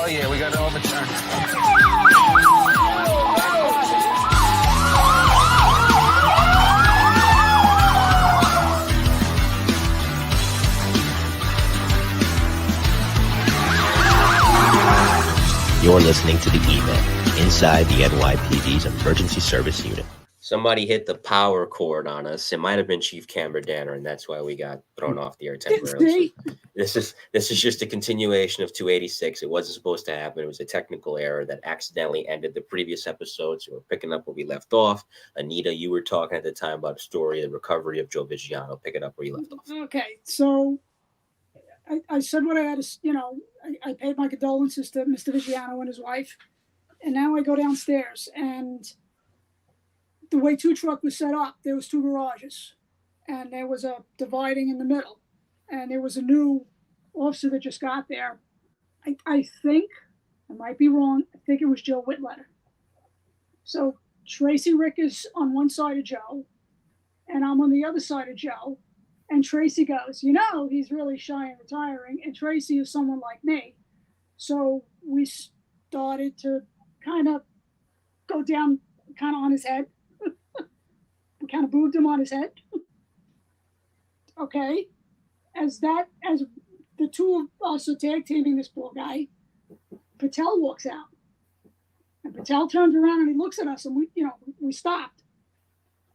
Oh, yeah, we got it overturned. You're listening to the E-Man, inside the NYPD's emergency service unit. Somebody hit the power cord on us. It might have been Chief Cameron Danner, and that's why we got thrown off the air temporarily. So this is just a continuation of 286. It wasn't supposed to happen. It was a technical error that accidentally ended the previous episode. So we're picking up where we left off. Anita, you were talking at the time about a story, the recovery of Joe Vigiano. Pick it up where you left off. Okay, so I said what I had to, I paid my condolences to Mr. Vigiano and his wife. And now I go downstairs, and the way 2 truck was set up, there was 2 garages, and there was a dividing in the middle, and there was a new officer that just got there. I think, I might be wrong, I think it was Joe Whitletter. So Tracy Rick is on one side of Joe, and I'm on the other side of Joe, and Tracy goes, he's really shy and retiring, and Tracy is someone like me. So we started to kind of go down kind of on his head. We kind of moved him on his head. Okay. As the 2 of us are tag teaming this poor guy, Patel walks out. And Patel turns around and he looks at us, and we stopped.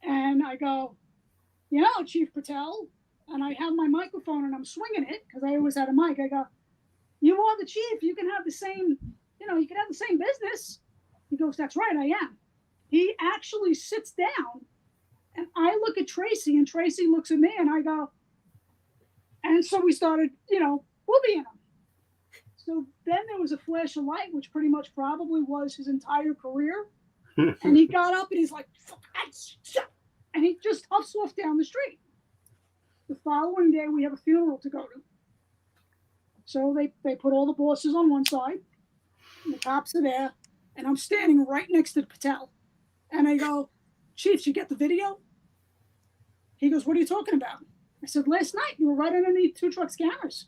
And I go, Chief Patel, and I have my microphone and I'm swinging it because I always had a mic. I go, you are the chief. You can have the same, you can have the same business. He goes, that's right, I am. He actually sits down, and I look at Tracy, and Tracy looks at me, and I go, and so we started, whooping him. So then there was a flash of light, which pretty much probably was his entire career. And he got up and he's like, and he just huffs off down the street. The following day, we have a funeral to go to. So they put all the bosses on one side, and the cops are there, and I'm standing right next to Patel. And I go, Chief, you get the video? He goes, what are you talking about? I said, last night, you were right underneath 2 trucks' cameras.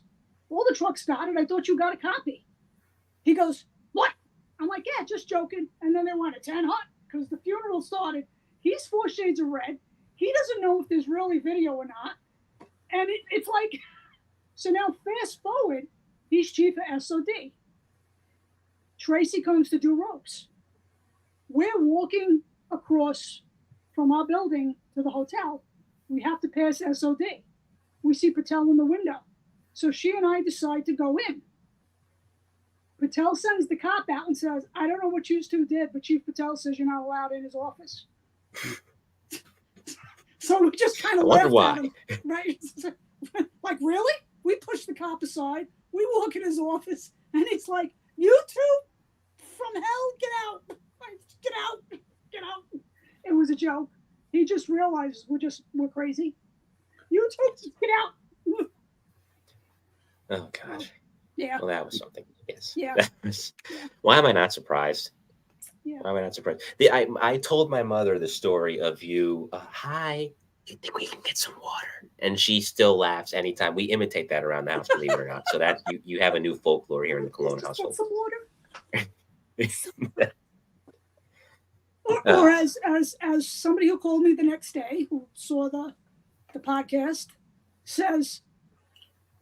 All the trucks got it. I thought you got a copy. He goes, what? I'm like, yeah, just joking. And then they went at 10 hot because the funeral started. He's 4 shades of red. He doesn't know if there's really video or not. And it's like, so now fast forward, he's chief of SOD. Tracy comes to do ropes. We're walking across from our building to the hotel. We have to pass SOD. We see Patel in the window. So she and I decide to go in. Patel sends the cop out and says, I don't know what you 2 did, but Chief Patel says you're not allowed in his office. So we just kind of laughed at him, right? Like, really? We push the cop aside. We walk in his office, and it's like, you 2 from hell, get out. Like, get out. Get out. It was a joke. He just realizes we're crazy. You 2 just get out. Oh, gosh. Yeah. Well, that was something. Yes. Yeah. Why am I not surprised? Yeah. Why am I not surprised? I told my mother the story of you. Hi, you think we can get some water? And she still laughs anytime we imitate that around the house, believe it or not. So that you have a new folklore here in the Colón household. Get some water. Or as somebody who called me the next day, who saw the podcast, says,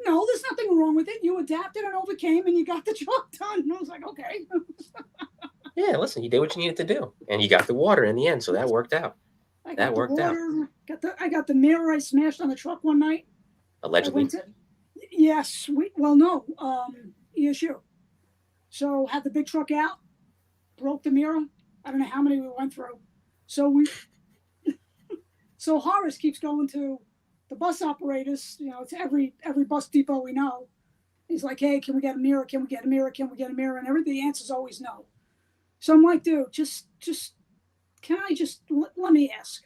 no, there's nothing wrong with it. You adapted and overcame, and you got the job done. And I was like, okay. Yeah, listen, you did what you needed to do, and you got the water in the end, so that worked out. That worked out. I got the mirror I smashed on the truck one night. Allegedly. Yes. ESU. So had the big truck out, broke the mirror. I don't know how many we went through. So Horace keeps going to the bus operators, it's every bus depot we know. He's like, hey, can we get a mirror? Can we get a mirror? Can we get a mirror? And the answer is always no. So I'm like, dude, just can I just let me ask?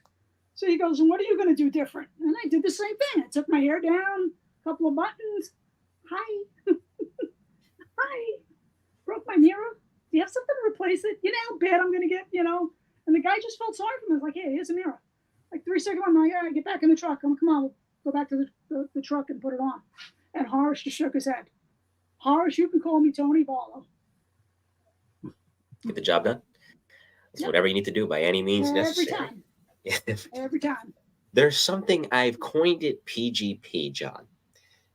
So he goes, and what are you going to do different? And I did the same thing. I took my hair down, a couple of buttons. Hi. Hi. Broke my mirror. Do you have something to replace it? You know how bad I'm going to get, And the guy just felt sorry for me. I was like, hey, here's a mirror. Like 3 seconds, I'm like, all right, get back in the truck. Come on, we'll go back to the truck and put it on. And Horace just shook his head. Horace, you can call me Tony Barlow. Get the job done. It's whatever you need to do by any means necessary. Every time. There's something I've coined it PGP, John.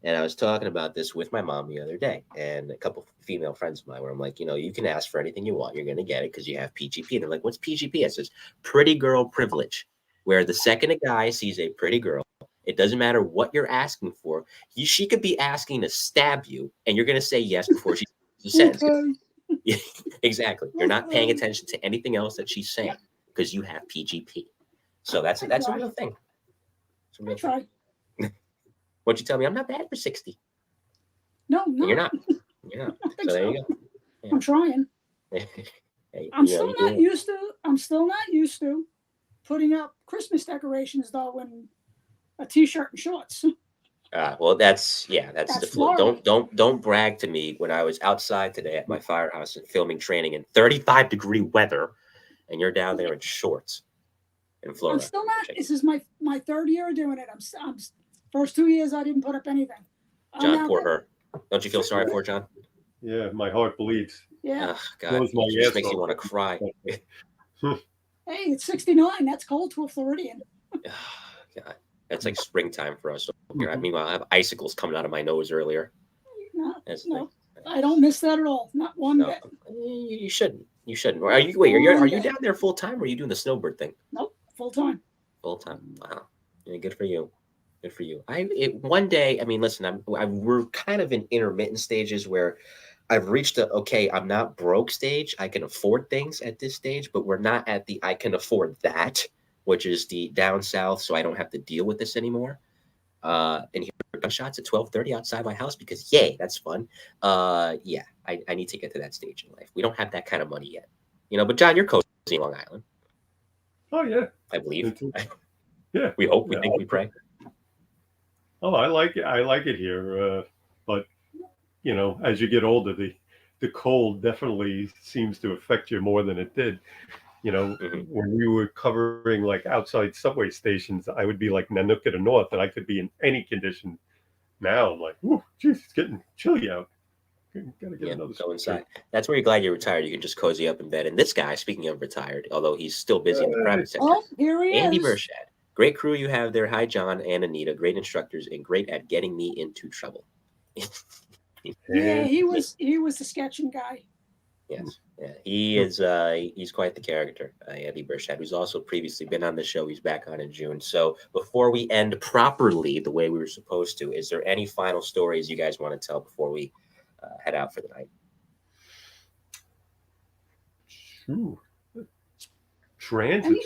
And I was talking about this with my mom the other day and a couple female friends of mine where I'm like, you can ask for anything you want. You're going to get it because you have PGP. And they're like, what's PGP? It says pretty girl privilege, where the second a guy sees a pretty girl, it doesn't matter what you're asking for. She could be asking to stab you and you're going to say yes before she says. Exactly. You're not paying attention to anything else that she's saying because you have PGP. So that's a real thing. I try. What'd you tell me? I'm not bad for 60. No, you're not. You're not. So there you go. Yeah. I'm trying. Hey, I'm still not used to putting up Christmas decorations though in a t-shirt and shorts. Well, that's the flow. Don't brag to me when I was outside today at my firehouse and filming training in 35-degree weather, and you're down there in shorts in Florida. I'm still not. This is my third year doing it. I'm first 2 years I didn't put up anything. John, poor her. Don't you feel sorry for her, John? Yeah, my heart bleeds. Yeah. Oh, God, it just makes you want to cry. Hey, it's 69. That's cold to a Floridian. God, that's like springtime for us. Meanwhile, I have icicles coming out of my nose earlier. No, I don't miss that at all. Not one bit. You shouldn't. You shouldn't. Are you down there full time, or are you doing the snowbird thing? Nope, full time. Full time. Wow. Yeah, good for you. Good for you. One day, I mean, listen, we're kind of in intermittent stages where I've reached I'm not broke stage. I can afford things at this stage, but we're not at the I can afford that, which is the down south, so I don't have to deal with this anymore. And hear gunshots at 12:30 outside my house because yay, that's fun. I need to get to that stage in life. We don't have that kind of money yet, but John, you're cozy in Long Island. Oh yeah, I believe. Yeah, we hope, we think, we pray. Oh, I like it. I like it here, but as you get older, the cold definitely seems to affect you more than it did. When we were covering like outside subway stations, I would be like Nanook to the north, and I could be in any condition. Now I'm like, ooh, geez, it's getting chilly out. Gotta get another go inside. That's where you're glad you're retired. You can just cozy up in bed. And this guy, speaking of retired, although he's still busy in the private sector, here he Andy is. Burchad. Great crew you have there. Hi, John and Anita. Great instructors and great at getting me into trouble. Yeah, he was the sketching guy. Yes, yeah, he is. He's quite the character, Andy Burchad, who's also previously been on the show. He's back on in June. So before we end properly the way we were supposed to, is there any final stories you guys want to tell before we head out for the night? Ooh. Transit.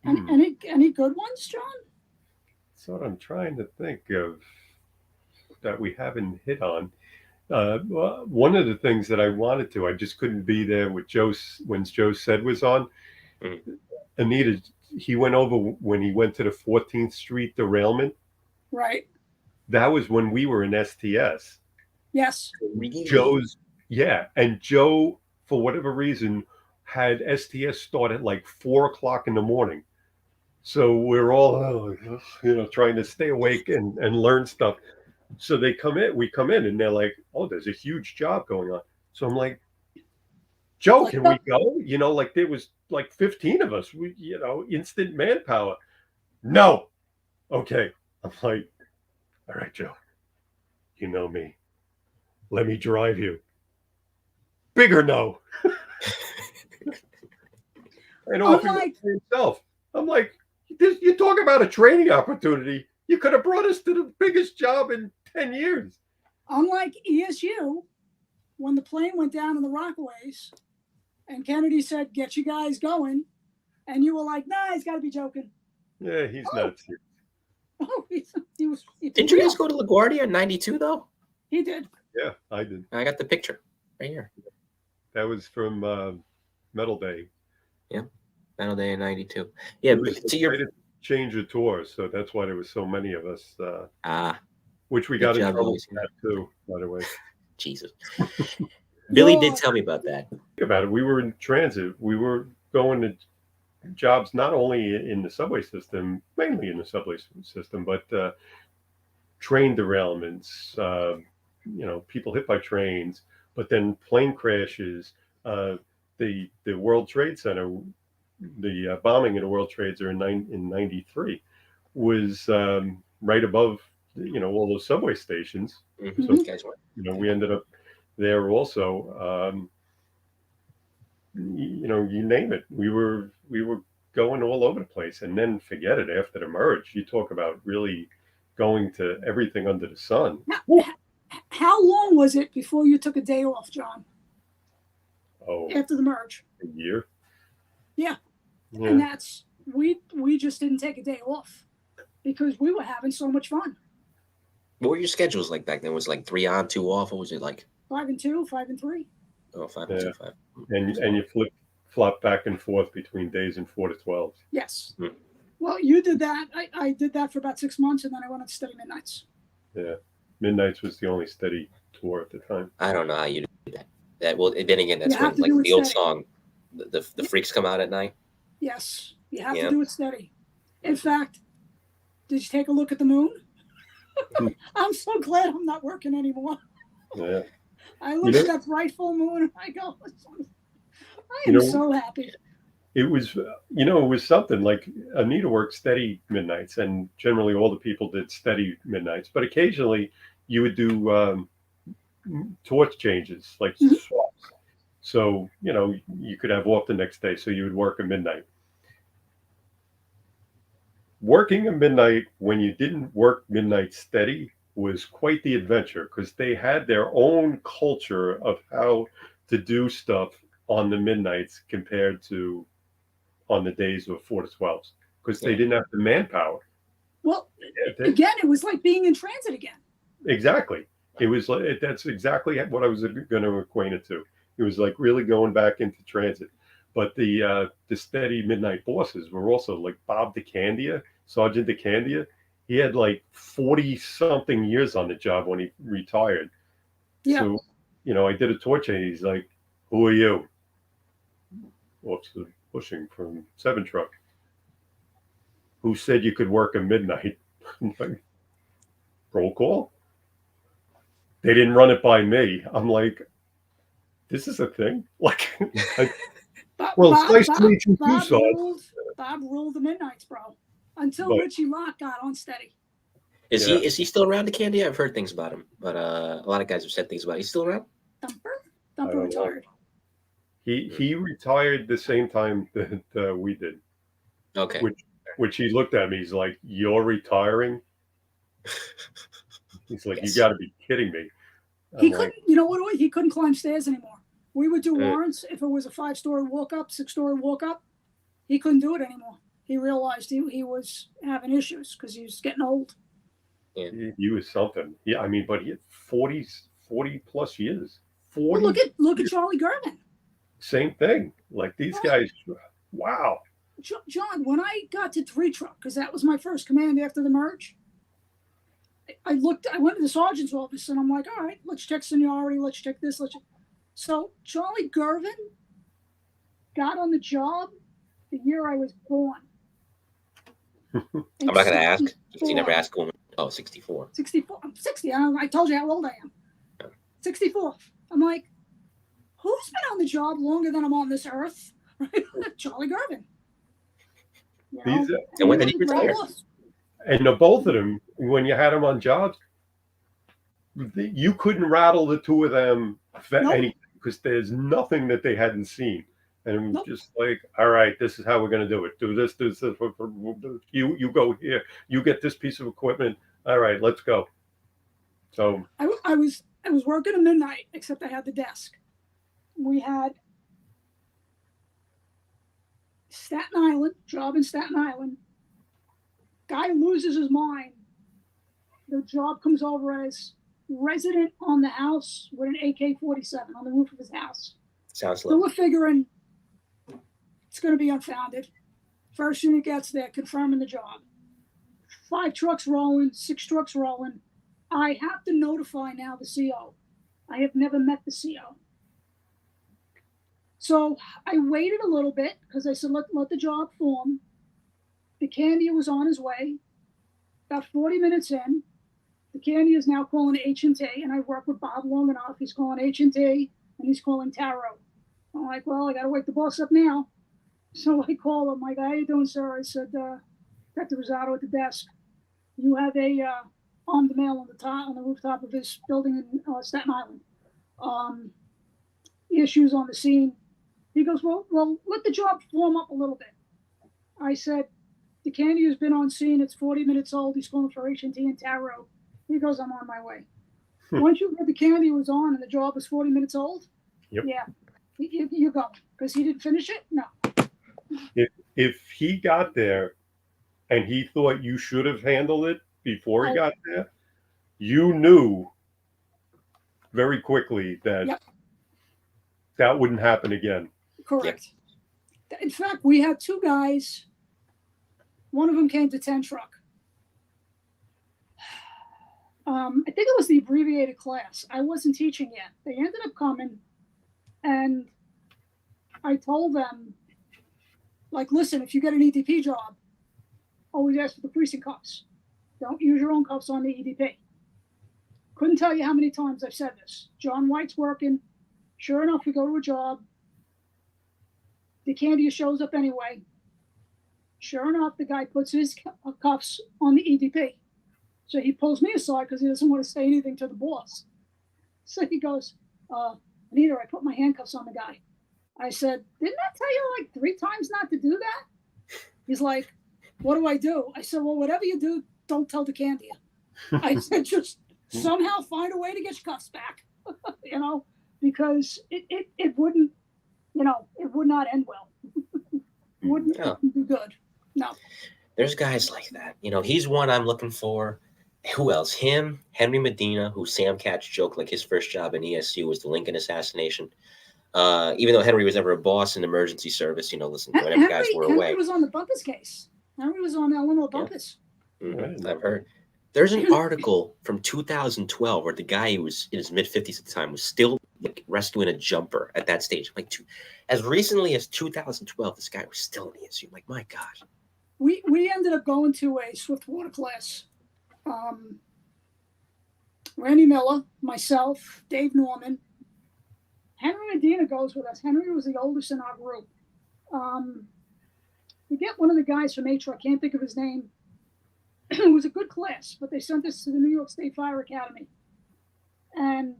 Any good ones, John? That's what I'm trying to think of that we haven't hit on. One of the things that I wanted to, I just couldn't be there with Joe when Joe said was on. Mm-hmm. Anita, he went over when he went to the 14th Street derailment. Right. That was when we were in STS. Yes. And Joe, for whatever reason, had STS start at like 4:00 in the morning. So we're all, trying to stay awake and learn stuff. So we come in and they're like, oh, there's a huge job going on. So I'm like, Joe, can we go? Like there was like 15 of us, instant manpower. No. Okay. I'm like, all right, Joe, you know me. Let me drive you. Bigger no. And off he went for himself. I'm like, you talk about a training opportunity. You could have brought us to the biggest job in 10 years. Unlike ESU, when the plane went down in the Rockaways and Kennedy said, get you guys going. And you were like, nah, he's got to be joking. Yeah, he's not serious. Oh, he was. Didn't you guys go to LaGuardia in 92, though? He did. Yeah, I did. I got the picture right here. That was from Metal Day. Yeah, Metal Day in 92. Yeah, to your change of tour, so that's why there was so many of us. Which we got in trouble with that too, by the way. Jesus. Billy did tell me about that. Think about it. We were in transit. We were going to jobs not only in the subway system, mainly in the subway system, but train derailments, people hit by trains, but then plane crashes, the World Trade Center, the bombing of the World Trade Center in '93 was right above, all those subway stations. Mhm. So, Guys, what? we ended up there also. You name it. We were going all over the place, and then forget it after the merge. You talk about really going to everything under the sun. How long was it before you took a day off, John? Oh, After the merge? a year. Yeah. Yeah. And that's we just didn't take a day off because we were having so much fun. What were your schedules like back then? Was it like 3 on, 2 off? What was it like? 5 and 2, 5 and 3. Oh, 5 Yeah. and 2, 5. And you flop back and forth between days and 4 to 12. Yes. Hmm. Well, you did that. I did that for about 6 months, and then I went on steady midnights. Yeah, Midnights was the only steady tour at the time. I don't know how you do that. Well, then again, that's You have when to like do it the old steady. song, the freaks come out at night. Yes, you have Yeah. to do it steady. In fact, did you take a look at the moon? I'm so glad I'm not working anymore. Yeah. I look at that bright full moon and I go, I am You know- so happy. It was, it was something like Anita worked steady midnights, and generally all the people did steady midnights. But occasionally you would do torch changes, like Mhm. swaps. So you could have off the next day, so you would work a midnight. Working a midnight when you didn't work midnight steady was quite the adventure, because they had their own culture of how to do stuff on the midnights compared to on the days of 4 to 12s, because they Yeah. didn't have the manpower. Well, They- again, it was like being in transit again. Exactly. It was like that's exactly what I was going to acquaint it to. It was like really going back into transit. But the steady midnight bosses were also like Bob DeCandia, Sergeant DeCandia. He had like 40 something years on the job when he retired. Yeah. So, I did a tour change. He's like, "Who are you?" Officer Bushing from 7 Truck. Who said you could work a midnight? I'm like, roll call. They didn't run it by me. I'm like, this is a thing? Like, well, it's nice to meet you too, Sarge. Bob ruled the midnights, bro. Until But- Richie Locke got on steady. Is Yeah. he still around, the Candy? I've heard things about him, but a lot of guys have said things about him. He's still around? Thumper I don't know. retired. He retired the same time that we did, Okay. which he looked at me. He's like, "You're retiring?" He's like, Yes. "You got to be kidding me." He I'm couldn't, like, you know what? He couldn't climb stairs anymore. We would do Mm. warrants if it was a 5-story walk up, 6-story walk up. He couldn't do it anymore. He realized he was having issues because he was getting old. he was something. Yeah, I mean, but he had 40 plus years. Well, 40. look at Charlie Gervin. Same thing. Like these guys. Wow. John, when I got to 3 Truck, because that was my first command after the merge, I went to the sergeant's office and I'm like, all right, let's check seniority, let's check this, So Charlie Gervin got on the job the year I was born. I'm not going to ask, because you never ask a woman. Oh, 64. 64. I'm 60. I told you how old I am. 64. I'm like, who's been on the job longer than I'm on this earth? Right? Charlie Gervin. You know? These, And when did he he was a retire? great boss. and the both of them, when you had them on jobs, you couldn't rattle the two of them for Nope. anything, because there's nothing that they hadn't seen. And it was Nope. just like, all right, this is how we're going to do it. Do this, do this. You go here. You get this piece of equipment. All right, let's go. So I was working at midnight, except I had the desk. We had Staten Island, job in Staten Island. Guy loses his mind. The job comes over as resident on the house with an AK-47 on the roof of his house. Sounds So low. we're figuring it's going to be unfounded. First unit gets there, confirming the job. 5 trucks rolling, 6 trucks rolling. I have to notify now the CO. I have never met the CO. So I waited a little bit because I said, let the job form. The Candy was on his way. About 40 minutes in, the Candy is now calling H&T, and I work with Bob long enough. He's calling H&T, and he's calling Taro I'm like, well, I got to wake the boss up now. So I call him, like, how you doing, sir? I said, Dr. Rosado at the desk. You have a armed male on the rooftop of his building in Staten Island. Issues on the scene. He goes, well, let the job form up a little bit. I said, the candy has been on scene. It's 40 minutes old. He's calling for H&T and Taro. He goes, I'm on my way. Once you heard the candy was on and the job was 40 minutes old, Yep. yeah, you go. Because he didn't finish it? No. If he got there and he thought you should have handled it before he got there, you knew very quickly that that wouldn't happen again. Correct. Yep. In fact, we had two guys. One of them came to 10 truck. I think it was the abbreviated class. I wasn't teaching yet. They ended up coming, and I told them, like, listen, if you get an EDP job, always ask for the precinct cuffs. Don't use your own cuffs on the EDP. Couldn't tell you how many times I've said this. John White's working. Sure enough, we go to a job. The candy shows up anyway. Sure enough, the guy puts his cuffs on the EDP. So he pulls me aside because he doesn't want to say anything to the boss. So he goes, Anita, I put my handcuffs on the guy. I said, didn't I tell you like 3 times not to do that? He's like, what do I do? I said, well, whatever you do, don't tell the candy. I said, just somehow find a way to get your cuffs back, because it wouldn't, it would not end well. Wouldn't be good. No. There's guys like that. He's one I'm looking for. Who else? Him, Henry Medina, who Sam Katz joked like his first job in ESU was the Lincoln assassination. Even though Henry was never a boss in emergency service, listen, whenever guys were away. Henry was on the Bumpus case. Henry was on Eleanor Bumpus. Yeah. Mm-hmm. I've heard. There's an article from 2012 where the guy who was in his mid-50s at the time was still rescuing a jumper at that stage. As recently as 2012, this guy was still in ESU. I'm like, my God. We ended up going to a Swiftwater class. Randy Miller, myself, Dave Norman. Henry Medina goes with us. Henry was the oldest in our group. We get one of the guys from HR, I can't think of his name. It was a good class, but they sent us to the New York State Fire Academy. And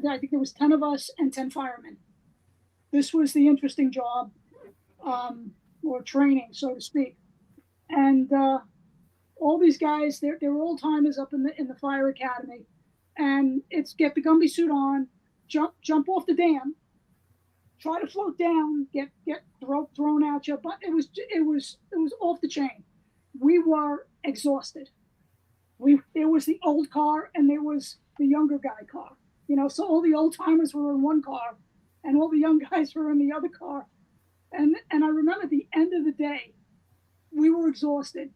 I think there was 10 of us and 10 firemen. This was the interesting job, or training, so to speak. And all these guys, they're old timers up in the fire academy, and it's get the Gumby suit on, jump off the dam, try to float down, get rope thrown at you, but it was off the chain. We were exhausted. There was the old car and there was the younger guy car. So all the old timers were in one car, and all the young guys were in the other car. And I remember at the end of the day, we were exhausted.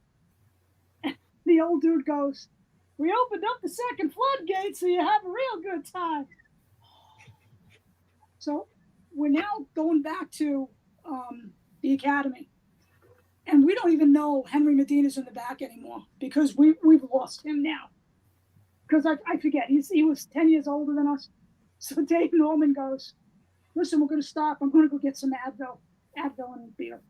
And the old dude goes, we opened up the second floodgate so you have a real good time. So we're now going back to the academy. And we don't even know Henry Medina's in the back anymore because we've lost him now. Because I forget, he was 10 years older than us. So Dave Norman goes, listen, we're going to stop. I'm going to go get some Advil and beer.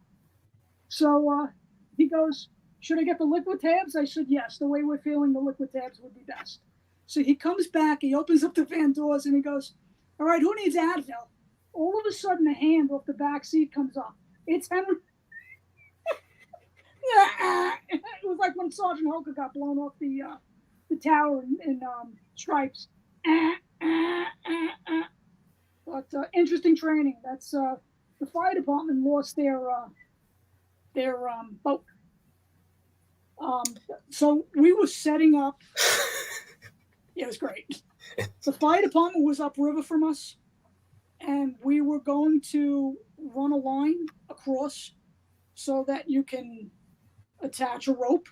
So he goes, should I get the liquid tabs? I said, yes. The way we're feeling, the liquid tabs would be best. So he comes back, he opens up the van doors, and he goes, all right, who needs Advil? All of a sudden, a hand off the back seat comes up. It's Henry. It was like when Sergeant Hooker got blown off the tower in Stripes. But interesting training. That's the fire department lost their boat. So we were setting up. It was great. The fire department was upriver from us, and we were going to run a line across so that you can attach a rope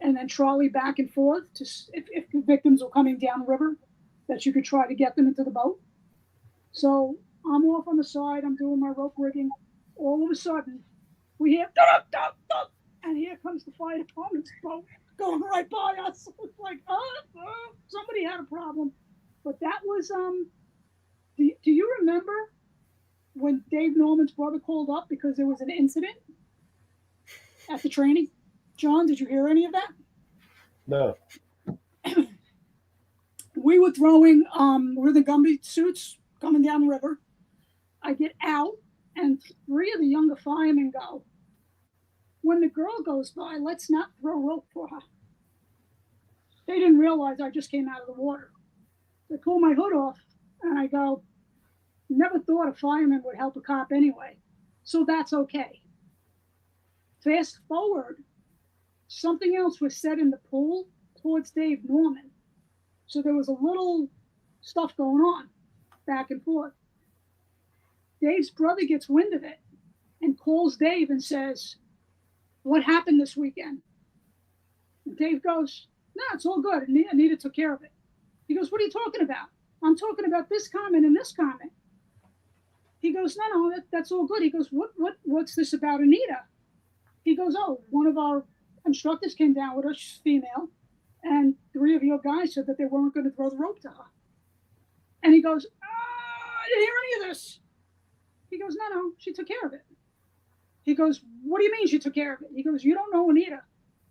and then trolley back and forth to if the victims were coming downriver, that you could try to get them into the boat. So I'm off on the side. I'm doing my rope rigging. All of a sudden, we hear and here comes the fire department's boat going right by us. It's like, somebody had a problem. But that was, do you remember when Dave Norman's brother called up because there was an incident at the training? John, did you hear any of that? No. We were throwing, we're the Gumby suits coming down the river. I get out, and 3 of the younger firemen go. When the girl goes by, let's not throw rope for her. They didn't realize I just came out of the water. They pull my hood off, and I go, never thought a fireman would help a cop anyway, so that's okay. Fast forward, something else was said in the pool towards Dave Norman. So there was a little stuff going on back and forth. Dave's brother gets wind of it and calls Dave and says, what happened this weekend? And Dave goes, no, it's all good. Anita took care of it. He goes, what are you talking about? I'm talking about this comment and this comment. He goes, no, that's all good. He goes, what's this about Anita? He goes, oh, one of our instructors came down with her, she's female, and 3 of your guys said that they weren't going to throw the rope to her. And he goes, I didn't hear any of this. He goes, no, she took care of it. He goes, what do you mean she took care of it? He goes, you don't know Anita.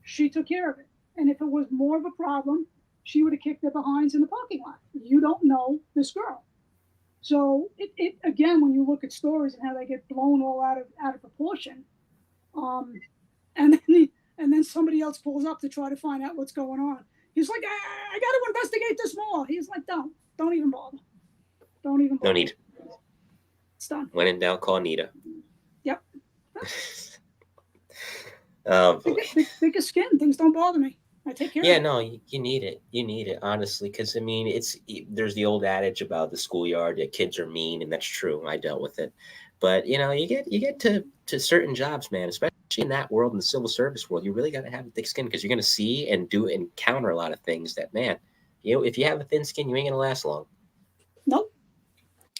She took care of it. And if it was more of a problem, she would have kicked their behinds in the parking lot. You don't know this girl. So it again, when you look at stories and how they get blown all out of proportion, and then somebody else pulls up to try to find out what's going on. He's like, I got to investigate this more. He's like, don't even bother. Don't even bother. No need. It's done. When in doubt, call Anita. Yep. Thick as skin. Things don't bother me. I take care of it. Yeah, no, you need it. You need it, honestly, because, I mean, there's the old adage about the schoolyard that kids are mean, and that's true. I dealt with it. But, you know, you get to certain jobs, man, especially in that world, in the civil service world, you really got to have a thick skin because you're going to see and encounter a lot of things that, man, you know, if you have a thin skin, you ain't going to last long. Nope.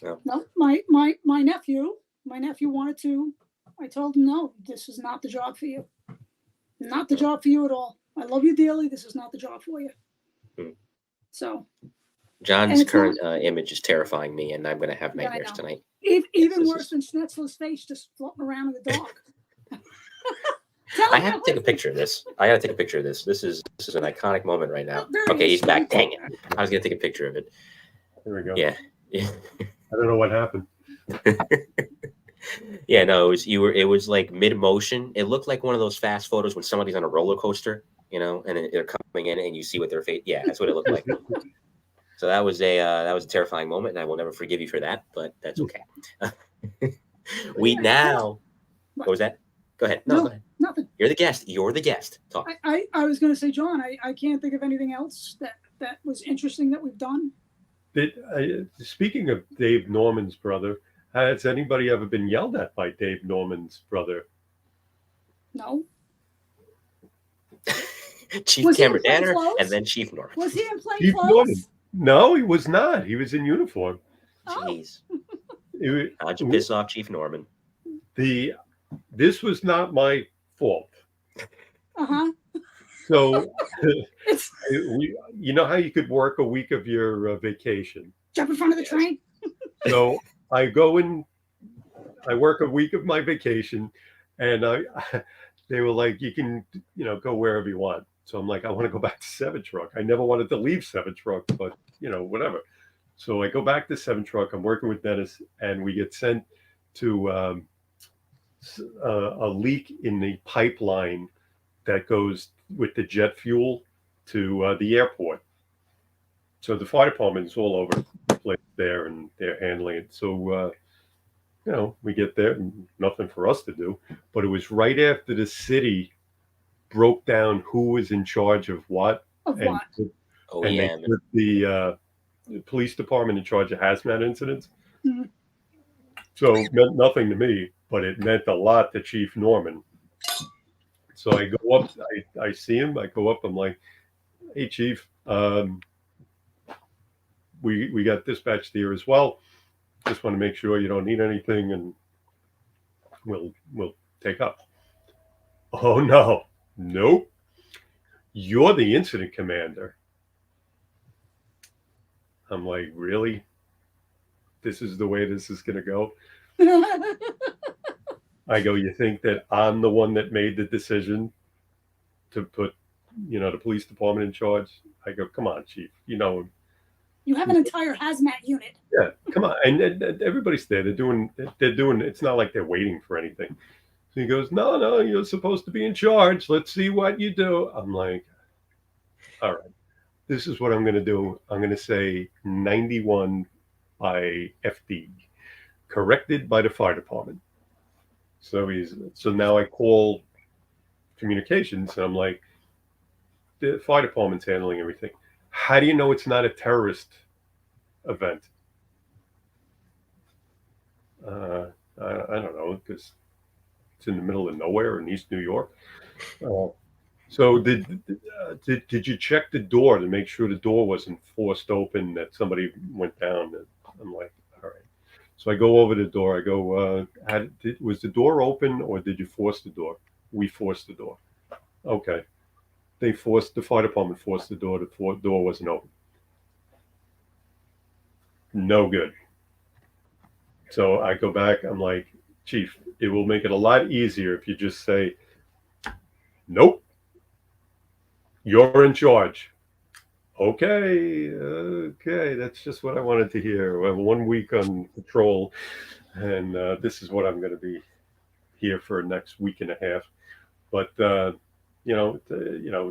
No. Nope. My nephew wanted to, I told him, no, this is not the job for you. Not the job for you at all. I love you dearly. This is not the job for you. So. John's current image is terrifying me, and I'm going to have nightmares tonight. Even worse than Schnetzler's face just floating around in the dark. I have to take a picture of this. This is an iconic moment right now. Okay, he's back. Dang it. I was going to take a picture of it. There we go. Yeah. I don't know what happened. Yeah, no, it was like mid motion. It looked like one of those fast photos when somebody's on a roller coaster, you know, and they're coming in and you see what their face. Yeah, that's what it looked like. So that was a terrifying moment, and I will never forgive you for that, but that's okay. What was that? Go ahead. No, go ahead. Nothing. You're the guest. Talk. I was going to say, John, I can't think of anything else that was interesting that we've done. Speaking of Dave Norman's brother, has anybody ever been yelled at by Dave Norman's brother? No. Chief Cameron Danner and then Chief Norman. Was he in plain clothes? No, he was not. He was in uniform. Jeez. How'd you piss off Chief Norman? This was not my fault. Uh-huh. So, you know how you could work a week of your vacation? Jump in front of the train? So I go in, I work a week of my vacation, and they were like, you can, go wherever you want. So I'm like, I want to go back to Seven Truck. I never wanted to leave Seven Truck, but whatever. So I go back to Seven Truck. I'm working with Dennis, and we get sent to a leak in the pipeline that goes with the jet fuel to the airport. So the fire department is all over the place there, and they're handling it. So, we get there, and nothing for us to do. But it was right after the city broke down who was in charge of what. They put the police department in charge of hazmat incidents. Mm-hmm. So it meant nothing to me, but it meant a lot to Chief Norman. So I go up, I see him, I go up, I'm like, hey, Chief, we got dispatched here as well. Just want to make sure you don't need anything, and we'll take up. Oh, no. Nope. You're the incident commander. I'm like, really? This is the way this is going to go? I go, you think that I'm the one that made the decision to put, the police department in charge? I go, come on, chief. You have an entire hazmat unit. Yeah, come on. And everybody's there. They're doing. It's not like they're waiting for anything. So he goes, no, you're supposed to be in charge. Let's see what you do. I'm like, all right, this is what I'm going to do. I'm going to say 91 by FD, corrected by the fire department. So now I call communications and I'm like, the fire department's handling everything. How do you know it's not a terrorist event? I don't know, because it's in the middle of nowhere in East New York. So did you check the door to make sure the door wasn't forced open, that somebody went down? I'm like, all right. So I go over the door. I go, was the door open or did you force the door? We forced the door. Okay. The fire department forced the door. The door wasn't open. No good. So I go back. I'm like, Chief, it will make it a lot easier if you just say, nope, you're in charge. Okay, that's just what I wanted to hear. We have 1 week on patrol, and this is what I'm going to be here for next week and a half. But it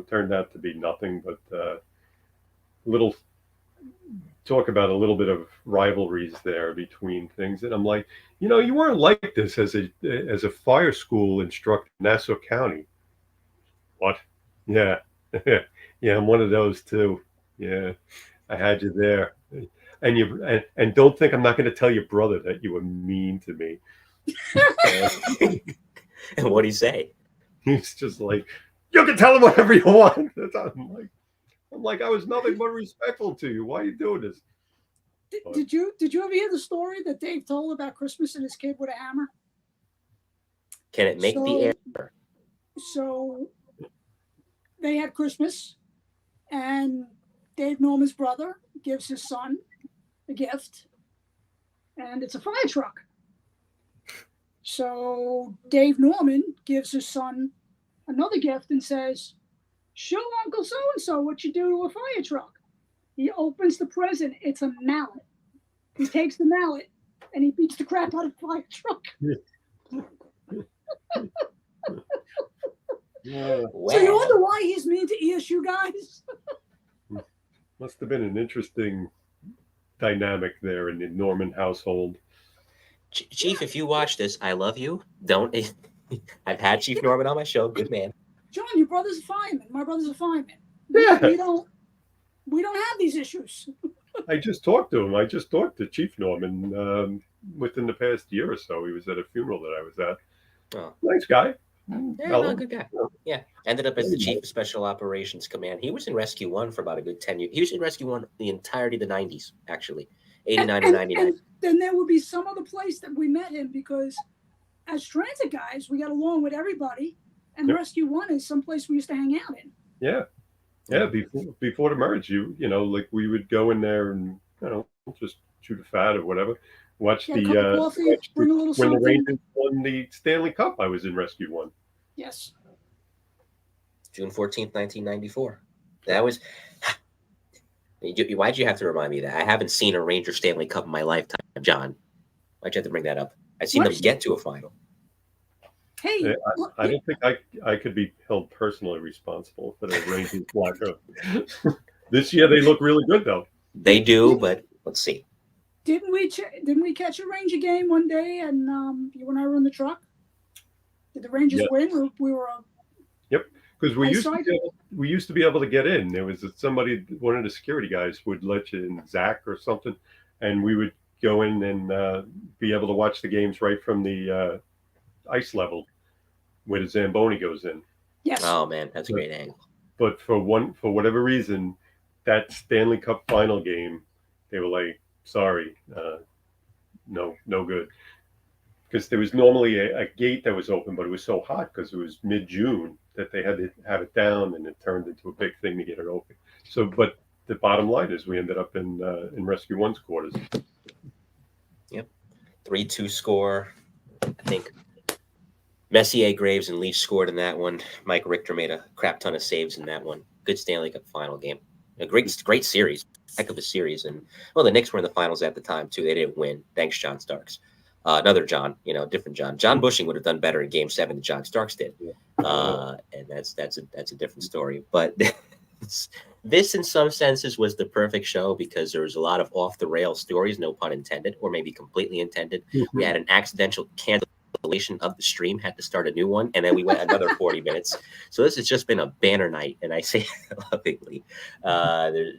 turned out to be nothing but little talk about a little bit of rivalries there between things. And I'm like, you weren't like this as a fire school instructor in Nassau County. What? Yeah. Yeah, I'm one of those too. Yeah, I had you there. And don't think I'm not going to tell your brother that you were mean to me. And what'd he say? He's just like, you can tell him whatever you want. I'm like, I was nothing but respectful to you. Why are you doing this? Did you ever hear the story that Dave told about Christmas and his kid with a hammer? Can it make the air? So they had Christmas, and Dave Norman's brother gives his son a gift, and it's a fire truck. So Dave Norman gives his son another gift and says, show Uncle so-and-so what you do to a fire truck. He opens the present. It's a mallet. He takes the mallet and he beats the crap out of the fire truck. Yeah. Wow. So you wonder why he's mean to ESU guys? Must have been an interesting dynamic there in the Norman household. Chief, if you watch this, I love you. Don't. I've had Chief Norman on my show. Good man. John, your brother's a fireman. My brother's a fireman. Yeah. We don't have these issues. I just talked to him. I just talked to Chief Norman within the past year or so. He was at a funeral that I was at. Oh. Nice guy. Yeah, no, good guy. Yeah. Ended up as the Chief of Special Operations Command. He was in Rescue 1 for about a good 10 years. He was in Rescue 1 the entirety of the 90s, actually. 89 to 99. And then there would be some other place that we met him, because as transit guys, we got along with everybody. And Rescue 1 is someplace we used to hang out in. Yeah. Yeah, before the merge, like we would go in there and, just shoot a fat or whatever. Watch coffee, bring a little when the Rangers won the Stanley Cup, I was in Rescue 1. Yes. June 14th, 1994. That was... Why'd you have to remind me of that? I haven't seen a Ranger Stanley Cup in my lifetime, John. Why'd you have to bring that up? I've seen them get to a final. Hey, I don't think I could be held personally responsible for the Rangers blackout. This year they look really good, though. They do, but let's see. Didn't we catch a Ranger game one day, and you and I were in the truck? Did the Rangers win? Or we were. Yep, because we used to be able to get in. There was one of the security guys would let you in, Zach or something, and we would go in and be able to watch the games right from the ice level where the Zamboni goes in. Yes. Oh man, that's a great angle. But for whatever reason, that Stanley Cup final game, they were like, sorry, no good. Because there was normally a gate that was open, but it was so hot because it was mid-June that they had to have it down, and it turned into a big thing to get it open. So, but the bottom line is we ended up in Rescue 1's quarters. Yep. 3-2 score. I think Messier, Graves, and Leach scored in that one. Mike Richter made a crap ton of saves in that one. Good Stanley Cup final game. A great series. Heck of a series. And, well, the Knicks were in the finals at the time, too. They didn't win. Thanks, John Starks. Another John, different John. John Bushing would have done better in Game 7 than John Starks did. And that's a different story. But this, in some senses, was the perfect show because there was a lot of off-the-rail stories, no pun intended, or maybe completely intended. We had an accidental cancellation of the stream, had to start a new one, and then we went another 40 minutes. So this has just been a banner night, and I say lovingly.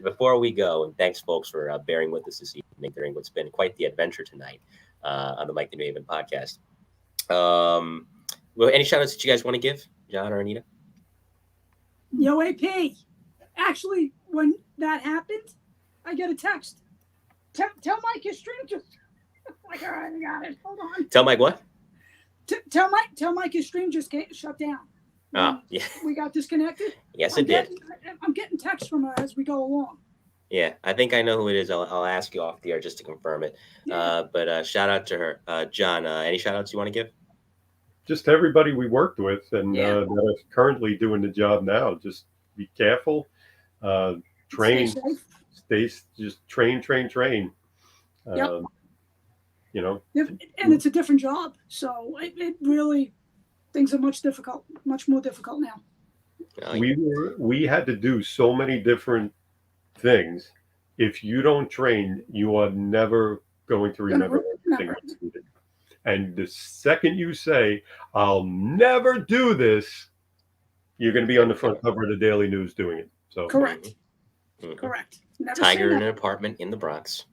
Before we go, and thanks, folks, for bearing with us this evening during what's been quite the adventure tonight on the Mike the New Haven podcast. Well, any shout-outs that you guys want to give, John or Anita? Yo, AP. Actually, when that happened, I get a text. Tell Mike your stream just... Like, all right, I got it. Hold on. Tell Mike what? Tell Mike his stream just shut down. Oh, yeah. We got disconnected. Yes, it did. I'm getting texts from her as we go along. Yeah, I think I know who it is. I'll ask you off the air just to confirm it. Yeah. But shout out to her. John, any shout outs you want to give? Just everybody we worked with and that are currently doing the job now. Just be careful. Train. Just train. Yep. And it's a different job. So it really, things are much more difficult now. We had to do so many different things. If you don't train, you are never going to remember everything that's needed. And the second you say, I'll never do this, you're going to be on the front cover of the Daily News doing it. So correct. Mm-hmm. Correct. Never Tiger in an apartment in the Bronx.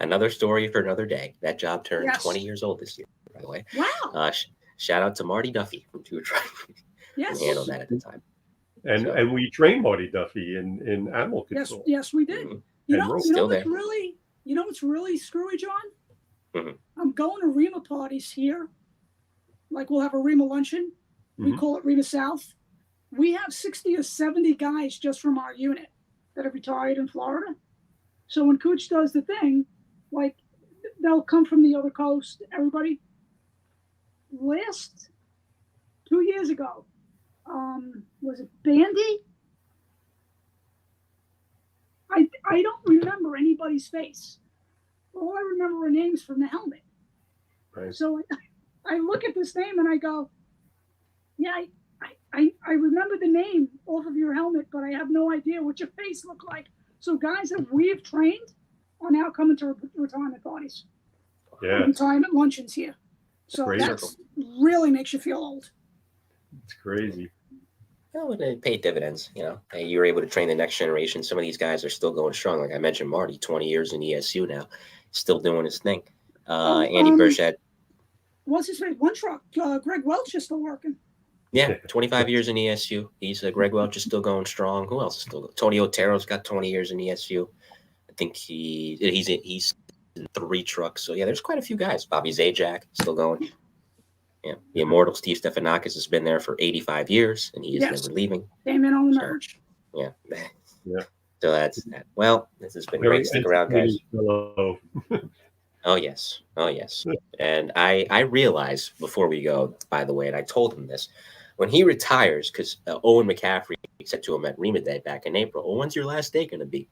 Another story for another day. That job turned 20 years old this year, by the way. Wow. Shout out to Marty Duffy from Two Truck. Yes. Handled that at the time. And we trained Marty Duffy in animal control. Yes, we did. Mm-hmm. You know what's really screwy, John? Mm-hmm. I'm going to REMA parties here. Like we'll have a REMA luncheon. We call it REMA South. We have 60 or 70 guys just from our unit that are retired in Florida. So when Cooch does the thing, like they'll come from the other coast, everybody. Last 2 years ago, was it Bandy? I don't remember anybody's face. All I remember are names from the helmet. Right. So I look at this name and I go, yeah, I remember the name off of your helmet, but I have no idea what your face looked like. So guys that we've trained are now coming to retirement parties. Yeah. Retirement luncheons here. So that really makes you feel old. It's crazy. Well, it paid dividends, You were able to train the next generation. Some of these guys are still going strong. Like I mentioned, Marty, 20 years in ESU now, still doing his thing. Andy Burchett. What's his name? One Truck. Greg Welch is still working. Yeah, 25 years in ESU. He's Greg Welch is still going strong. Who else is still? Tony Otero's got 20 years in ESU. I think he's in 3 trucks. So yeah, there's quite a few guys. Bobby Zajac still going. Yeah, the immortal Steve Stefanakis has been there for 85 years, and he is never leaving. Came in on the merge. Yeah. Yeah. So that's that. Well, this has been great. Stick around, guys. Oh, yes. And I realized before we go, by the way, and I told him this, when he retires, because Owen McCaffrey said to him at REMA Day back in April, well, when's your last day going to be?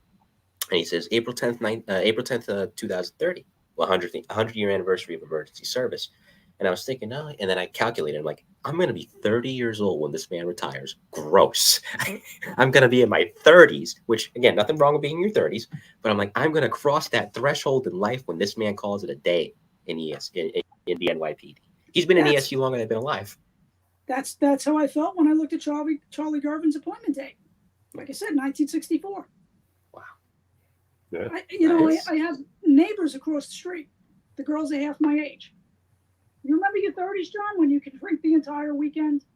And he says, April 10th, 2030, 100-year anniversary of emergency service. And I was thinking, no, and then I calculated, I'm like, I'm going to be 30 years old when this man retires. Gross. I'm going to be in my 30s, which, again, nothing wrong with being in your 30s. But I'm like, I'm going to cross that threshold in life when this man calls it a day in the NYPD. He's been in ESU longer than I've been alive. That's how I felt when I looked at Charlie Garvin's appointment date. Like I said, 1964. Wow. Yeah. I have neighbors across the street. The girls are half my age. You remember your 30s, John, when you could drink the entire weekend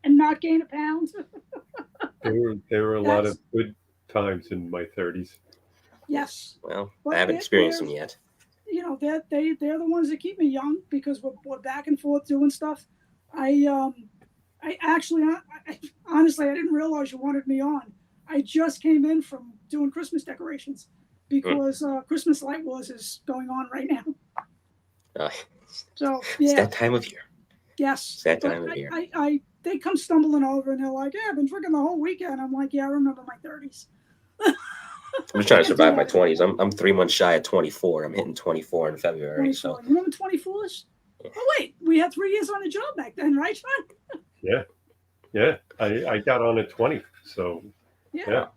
and not gain a pound? There were a lot of good times in my 30s. Yes. Well, I haven't experienced them yet. They're the ones that keep me young because we're back and forth doing stuff. I honestly, I didn't realize you wanted me on. I just came in from doing Christmas decorations. because Christmas Light Wars is going on right now. So It's yeah, that time of year. yes, It's that But time of year. they come stumbling over and they're like, "Yeah, I've been drinking the whole weekend." I'm like, "Yeah, I remember my 30s." I'm just trying to survive my 20s. I'm 3 months shy of 24. I'm hitting 24 in February. 24. So You remember 24s? Oh wait, we had 3 years on the job back then, right, Sean? Yeah. I got on at 20. So Yeah.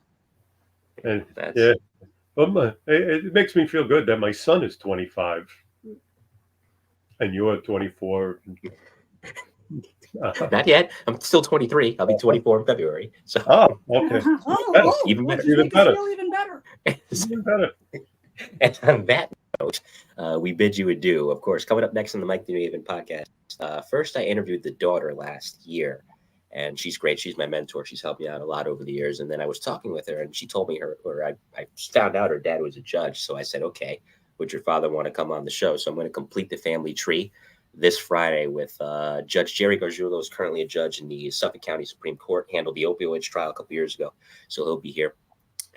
and that's yeah. It makes me feel good that my son is 25 and you're 24. not yet. I'm still 23. I'll be 24 in February. So Okay. Even better. Just Even make better. us feel even better. Even better. And on that note, we bid you adieu. Of course, coming up next on the Mike the New Haven podcast. First, I interviewed the daughter last year, and she's great. She's my mentor. She's helped me out a lot over the years. And then I was talking with her, and she told me I found out her dad was a judge. So I said, okay, would your father want to come on the show? So I'm going to complete the family tree this Friday with Judge Jerry Gargiulo, who's currently a judge in the Suffolk County Supreme Court, handled the opioids trial a couple years ago. So he'll be here.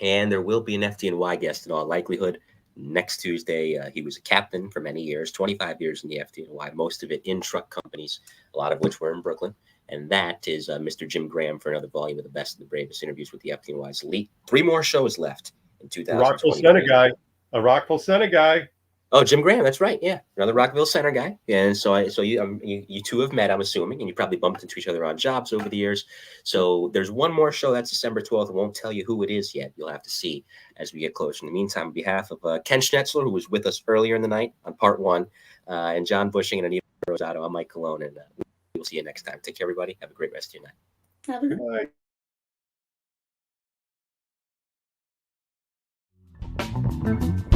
And there will be an FDNY guest in all likelihood next Tuesday. He was a captain for many years, 25 years in the FDNY, most of it in truck companies, a lot of which were in Brooklyn. And that is Mr. Jim Graham for another volume of the best and the bravest interviews with the FDNY's elite. 3 more shows left in 2020. A Rockville Center guy. Oh, Jim Graham, that's right. Yeah, another Rockville Center guy. And so you two have met, I'm assuming, and you probably bumped into each other on jobs over the years. So there's one more show. That's December 12th. I won't tell you who it is yet. You'll have to see as we get closer. In the meantime, on behalf of Ken Schnetzler, who was with us earlier in the night on part 1, and John Bushing and Anita Rosato, I'm Mike Colón, and we'll see you next time. Take care, everybody. Have a great rest of your night. Have a Good night.